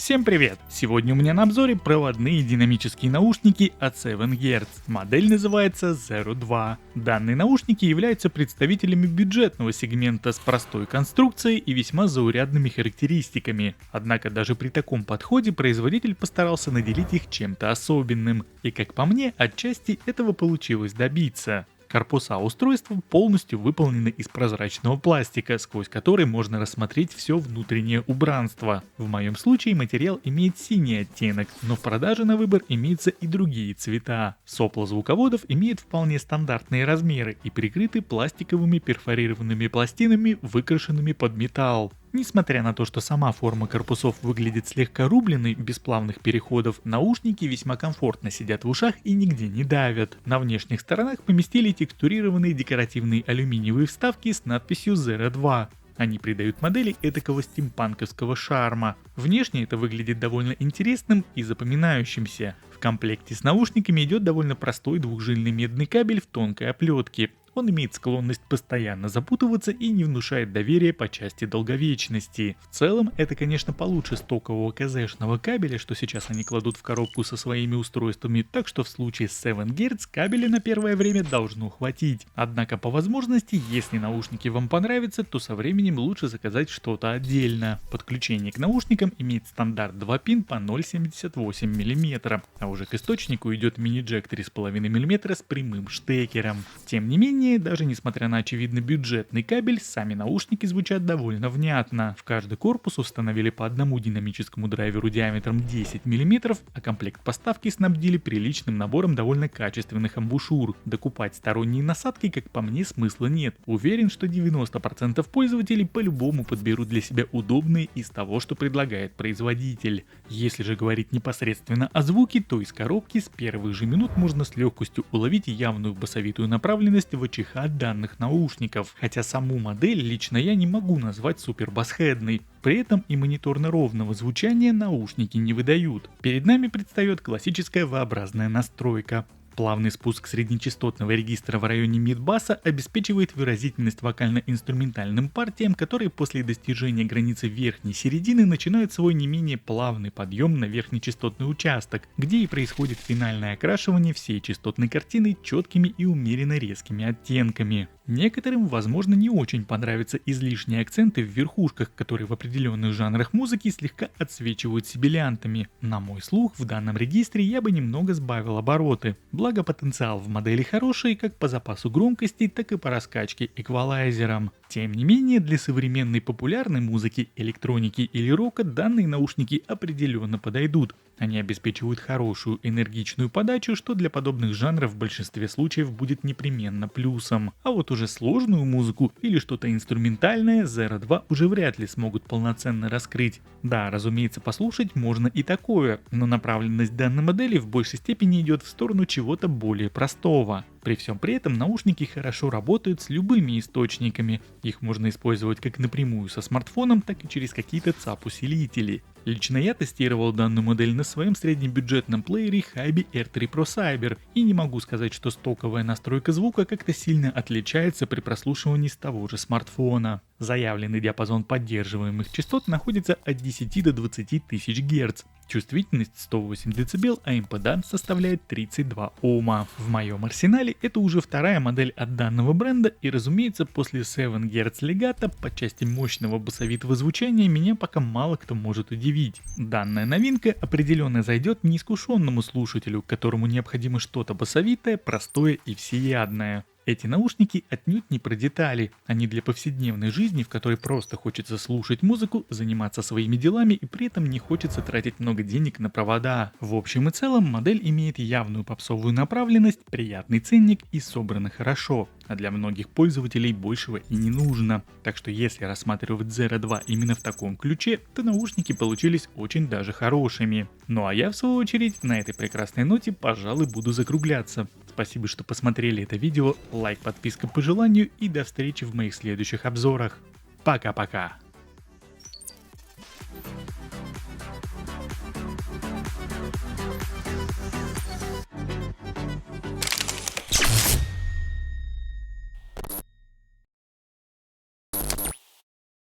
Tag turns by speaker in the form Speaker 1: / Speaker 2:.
Speaker 1: Всем привет! Сегодня у меня на обзоре проводные динамические наушники от 7 Hz. Модель называется Zero 2. Данные наушники являются представителями бюджетного сегмента с простой конструкцией и весьма заурядными характеристиками. Однако даже при таком подходе производитель постарался наделить их чем-то особенным. И как по мне, отчасти этого получилось добиться. Корпуса устройства полностью выполнены из прозрачного пластика, сквозь который можно рассмотреть все внутреннее убранство. В моем случае материал имеет синий оттенок, но в продаже на выбор имеются и другие цвета. Сопла звуководов имеют вполне стандартные размеры и прикрыты пластиковыми перфорированными пластинами, выкрашенными под металл. Несмотря на то, что сама форма корпусов выглядит слегка рубленной, без плавных переходов, наушники весьма комфортно сидят в ушах и нигде не давят. На внешних сторонах поместили текстурированные декоративные алюминиевые вставки с надписью Zero 2. Они придают модели этакого стимпанковского шарма. Внешне это выглядит довольно интересным и запоминающимся. В комплекте с наушниками идет довольно простой двухжильный медный кабель в тонкой оплетке. Он имеет склонность постоянно запутываться и не внушает доверия по части долговечности. В целом, это, конечно, получше стокового КЗшного кабеля, что сейчас они кладут в коробку со своими устройствами, так что в случае с 7 Hz кабеля на первое время должно хватить. Однако, по возможности, если наушники вам понравятся, то со временем лучше заказать что-то отдельно. Подключение к наушникам имеет стандарт 2 пин по 0,78 мм, а уже к источнику идет мини-джек 3,5 мм с прямым штекером. Тем не менее, даже несмотря на очевидно бюджетный кабель, сами наушники звучат довольно внятно. В каждый корпус установили по одному динамическому драйверу диаметром 10 мм, а комплект поставки снабдили приличным набором довольно качественных амбушюр. Докупать сторонние насадки, как по мне, смысла нет. Уверен, что 90% пользователей по-любому подберут для себя удобные из того, что предлагает производитель. Если же говорить непосредственно о звуке, то из коробки с первых же минут можно с легкостью уловить явную басовитую направленность в чиха данных наушников, хотя саму модель лично я не могу назвать супер басхедной. При этом и мониторно-ровного звучания наушники не выдают. Перед нами предстает классическая V-образная настройка. Плавный спуск среднечастотного регистра в районе мид-баса обеспечивает выразительность вокально-инструментальным партиям, которые после достижения границы верхней середины начинают свой не менее плавный подъем на верхнечастотный участок, где и происходит финальное окрашивание всей частотной картины четкими и умеренно резкими оттенками. Некоторым, возможно, не очень понравятся излишние акценты в верхушках, которые в определенных жанрах музыки слегка отсвечивают сибиллянтами. На мой слух, в данном регистре я бы немного сбавил обороты. Благо потенциал в модели хороший как по запасу громкости, так и по раскачке эквалайзером. Тем не менее, для современной популярной музыки, электроники или рока данные наушники определенно подойдут. Они обеспечивают хорошую энергичную подачу, что для подобных жанров в большинстве случаев будет непременно плюсом. А вот уже сложную музыку или что-то инструментальное Zero 2 уже вряд ли смогут полноценно раскрыть. Да, разумеется, послушать можно и такое, но направленность данной модели в большей степени идет в сторону чего-то более простого. При всем при этом наушники хорошо работают с любыми источниками. Их можно использовать как напрямую со смартфоном, так и через какие-то ЦАП-усилители. Лично я тестировал данную модель на своем среднебюджетном плеере Hibi R3 Pro Cyber и не могу сказать, что стоковая настройка звука как-то сильно отличается при прослушивании с того же смартфона. Заявленный диапазон поддерживаемых частот находится от 10 до 20 тысяч Гц. Чувствительность 108 дБ, а импеданс составляет 32 Ома. В моем арсенале это уже вторая модель от данного бренда, и разумеется после 7 Hz Legato по части мощного басовитого звучания меня пока мало кто может удивить. Данная новинка определенно зайдет неискушенному слушателю, которому необходимо что-то басовитое, простое и всеядное. Эти наушники отнюдь не про детали, они для повседневной жизни, в которой просто хочется слушать музыку, заниматься своими делами и при этом не хочется тратить много денег на провода. В общем и целом модель имеет явную попсовую направленность, приятный ценник и собрана хорошо, а для многих пользователей большего и не нужно. Так что если рассматривать Zero 2 именно в таком ключе, то наушники получились очень даже хорошими. Ну а я в свою очередь на этой прекрасной ноте, пожалуй, буду закругляться. Спасибо, что посмотрели это видео, лайк, подписка по желанию и до встречи в моих следующих обзорах. Пока-пока.